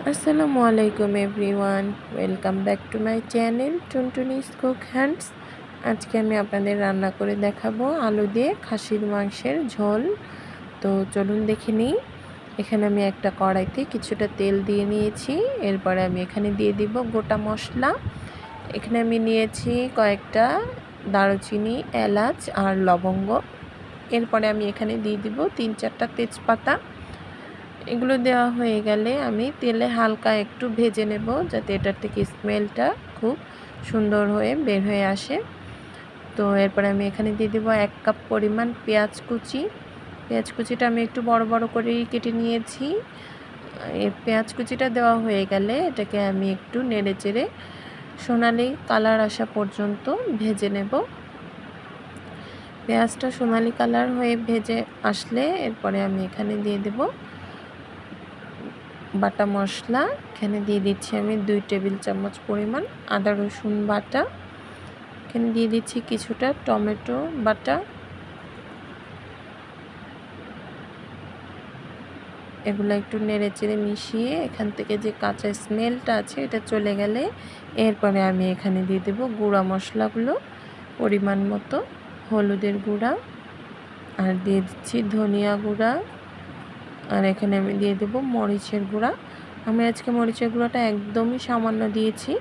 আসসালামু আলাইকুম everyone, welcome back to my channel Tuntuni's cook hands. আজকে আমি আপনাদের রান্না করে দেখাবো আলু দিয়ে খাসির মাংসের ঝোল। তো চলুন দেখে নিই। এখানে আমি একটা কড়াইতে কিছুটা তেল দিয়ে নিয়েছি। এরপরে আমি এখানে দিয়ে দিব গোটা মশলা। এখানে আমি নিয়েছি কয়েকটা দারুচিনি, এলাচ আর লবঙ্গ। এরপরে আমি এখানে দিয়ে দিব 3-4টা তেজপাতা। এগুলো দেওয়া হয়ে গেলে আমি তেলে হালকা একটু ভেজে নেব, যাতে এটার থেকে স্মেলটা খুব সুন্দর হয়ে বের হয়ে আসে। তো এরপরে আমি এখানে দিয়ে দেবো 1 কাপ পরিমাণ পেঁয়াজ কুচি। পেঁয়াজ কুচিটা আমি একটু বড় বড় করেই কেটে নিয়েছি। এই পেঁয়াজ কুচিটা দেওয়া হয়ে গেলে এটাকে আমি একটু নেড়ে চেড়ে সোনালি কালার আসা পর্যন্ত ভেজে নেব। পেঁয়াজটা সোনালি কালার হয়ে ভেজে আসলে এরপরে আমি এখানে দিয়ে দেব বাটা মশলা। এখানে দিয়ে দিচ্ছি আমি 2 টেবিল চামচ পরিমাণ আদা রসুন বাটা। এখানে দিয়ে দিচ্ছি কিছুটা টমেটো বাটা। এগুলো একটু নেড়ে চেড়ে মিশিয়ে এখান থেকে যে কাঁচা স্মেলটা আছে এটা চলে গেলে এরপরে আমি এখানে দিয়ে দেব গুঁড়া মশলাগুলো পরিমাণ মতো। হলুদের গুঁড়া, আর দিয়ে দিচ্ছি ধনিয়া গুঁড়া, আর এখানে আমি দিয়ে দেব মরিচের গুঁড়া। আমি আজকে মরিচের গুঁড়াটা একদমই সামান্য দিয়েছি,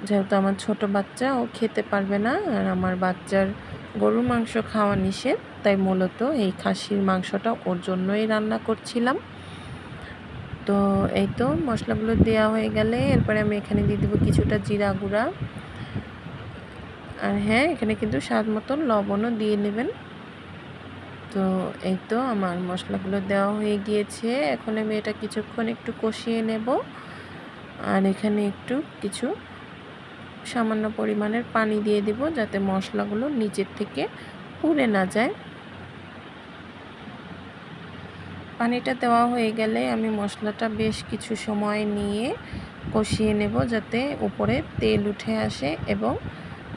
যেহেতু আমার ছোট বাচ্চা, ও খেতে পারবে না, আর আমার বাচ্চার গরুর মাংস খাওয়া নিষেধ, তাই মূলত এই খাসির মাংসটা ওর জন্যই রান্না করছিলাম। তো এই তো মশলাগুলো দেওয়া হয়ে গেলে এরপরে আমি এখানে দিয়ে দেবো কিছুটা জিরা গুঁড়া। আর হ্যাঁ, এখানে কিন্তু স্বাদ মতন লবণও দিয়ে নেবেন। তো এই তো আমার মশলাগুলো দেওয়া হয়ে গিয়েছে। এখন আমি এটা কিছুক্ষণ একটু কষিয়ে নেব। আর এখানে একটু কিছু সামান্য পরিমাণের পানি দিয়ে দেব, যাতে মশলাগুলো নিচের থেকে পুড়ে না যায়। পানিটা দেওয়া হয়ে গেলে আমি মশলাটা বেশ কিছু সময় নিয়ে কষিয়ে নেব, যাতে উপরে তেল উঠে আসে এবং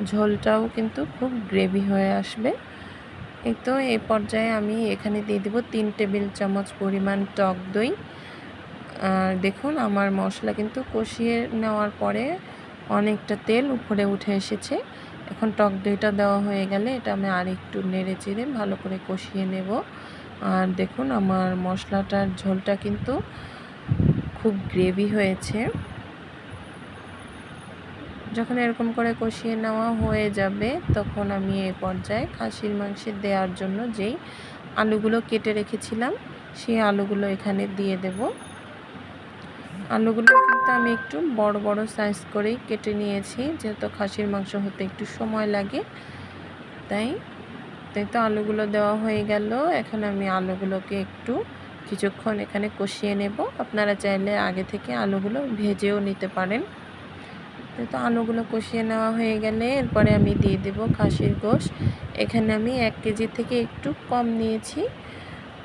ঝোলটাও কিন্তু খুব গ্রেভি হয়ে আসবে। এই তো এই পর্যায়ে আমি এখানে দিয়ে দেব 3 টেবিল চামচ পরিমাণ টক দই। আর দেখুন আমার মশলা কিন্তু কষিয়ে নেওয়ার পরে অনেকটা তেল উপরে উঠে এসেছে। এখন টক দইটা দেওয়া হয়ে গেলে এটা আমি আরেকটু নেড়ে চেড়ে ভালো করে কষিয়ে নেব। আর দেখুন আমার মশলাটার ঝোলটা কিন্তু খুব গ্রেভি হয়েছে। যখন এরকম করে কষিয়ে নেওয়া হয়ে যাবে তখন আমি এই পর্যায়ে খাসির মাংসে দেওয়ার জন্য যেই আলুগুলো কেটে রেখেছিলাম সেই আলুগুলো এখানে দিয়ে দেব। আলুগুলো কিন্তু আমি একটু বড় বড় সাইজ করেই কেটে নিয়েছি, যেহেতু খাসির মাংস হতে একটু সময় লাগে, তাই তো আলুগুলো দেওয়া হয়ে গেল। এখন আমি আলুগুলোকে একটু কিছুক্ষণ এখানে কষিয়ে নেব। আপনারা চাইলে আগে থেকে আলুগুলো ভেজেও নিতে পারেন। তো আলুগুলো কষিয়ে নেওয়া হয়ে গেলে এরপরে আমি দিয়ে দেব খাসির গোশ। এখানে আমি 1 কেজি থেকে একটু কম নিয়েছি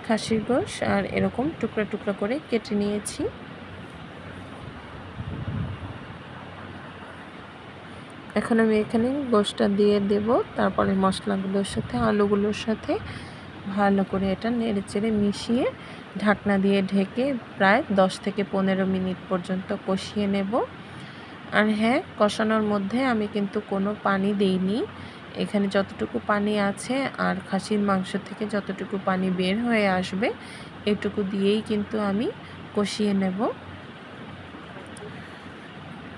খাসির গোশ, আর এরকম টুকরা টুকরা করে কেটে নিয়েছি। এখন আমি এখানে গোশটা দিয়ে দেব, তারপরে মশলাগুলোর সাথে আলুগুলোর সাথে ভালো করে এটা নেড়ে চেড়ে মিশিয়ে ঢাকনা দিয়ে ঢেকে প্রায় 10 থেকে 15 মিনিট পর্যন্ত কষিয়ে নেব। আর হ্যাঁ, কষানোর মধ্যে আমি কিন্তু কোনো পানি দেইনি। এখানে যতটুকু পানি আছে আর খাসির মাংস থেকে যতটুকু পানি বের হয়ে আসবে এটুকু দিয়েই কিন্তু আমি কষিয়ে নেব।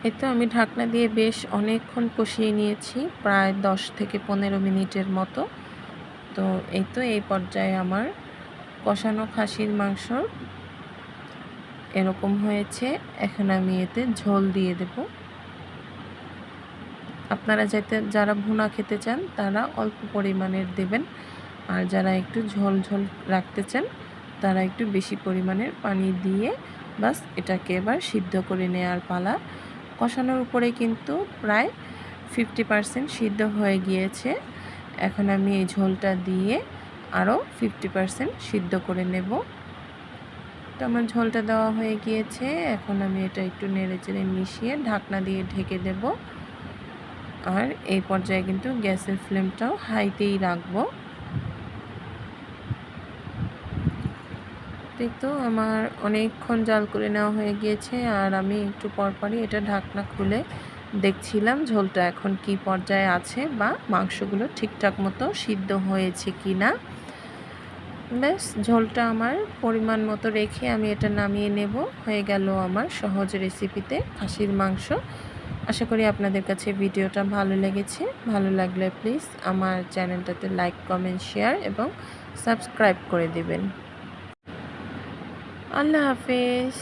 এই তো আমি ঢাকনা দিয়ে বেশ অনেকক্ষণ কষিয়ে নিয়েছি, প্রায় 10 থেকে 15 মিনিটের মতো। তো এই তো এই পর্যায়ে আমার কষানো খাসির মাংস এরকম হয়েছে। এখন আমি এতে ঝোল দিয়ে দেব। আপনারা যারা ভুনা খেতে চান তারা অল্প পরিমাণের দেবেন, আর যারা একটু ঝোল ঝোল রাখতে চান তারা একটু বেশি পরিমাণের পানি দিয়ে বাস এটাকে এবার সিদ্ধ করে নেওয়ার পালা। কষানোর উপরে কিন্তু প্রায় 50% সিদ্ধ হয়ে গিয়েছে। এখন আমি এই ঝোলটা দিয়ে আরও 50% সিদ্ধ করে নেব। তো আমার ঝোলটা দেওয়া হয়ে গিয়েছে। এখন আমি এটা একটু নেড়ে চেড়ে মিশিয়ে ঢাকনা দিয়ে ঢেকে দেব। আর এই পর্যায়ে কিন্তু গ্যাসের ফ্লেমটাও হাইতেই রাখবো। তো আমার অনেকক্ষণ জাল করে নেওয়া হয়ে গিয়েছে, আর আমি একটু পরপরই এটা ঢাকনা খুলে দেখছিলাম ঝোলটা এখন কি পর্যায়ে আছে বা মাংসগুলো ঠিকঠাক মতো সিদ্ধ হয়েছে কি না। ব্যাস ঝোলটা আমার পরিমাণ মতো রেখে আমি এটা নামিয়ে নেব। হয়ে গেল আমার সহজ রেসিপিতে খাসির মাংস। আশা করি আপনাদের কাছে ভিডিওটা ভালো লেগেছে। ভালো লাগলে প্লিজ আমার চ্যানেলটাতে লাইক, কমেন্ট, শেয়ার এবং সাবস্ক্রাইব করে দিবেন। আল্লাহ হাফেজ।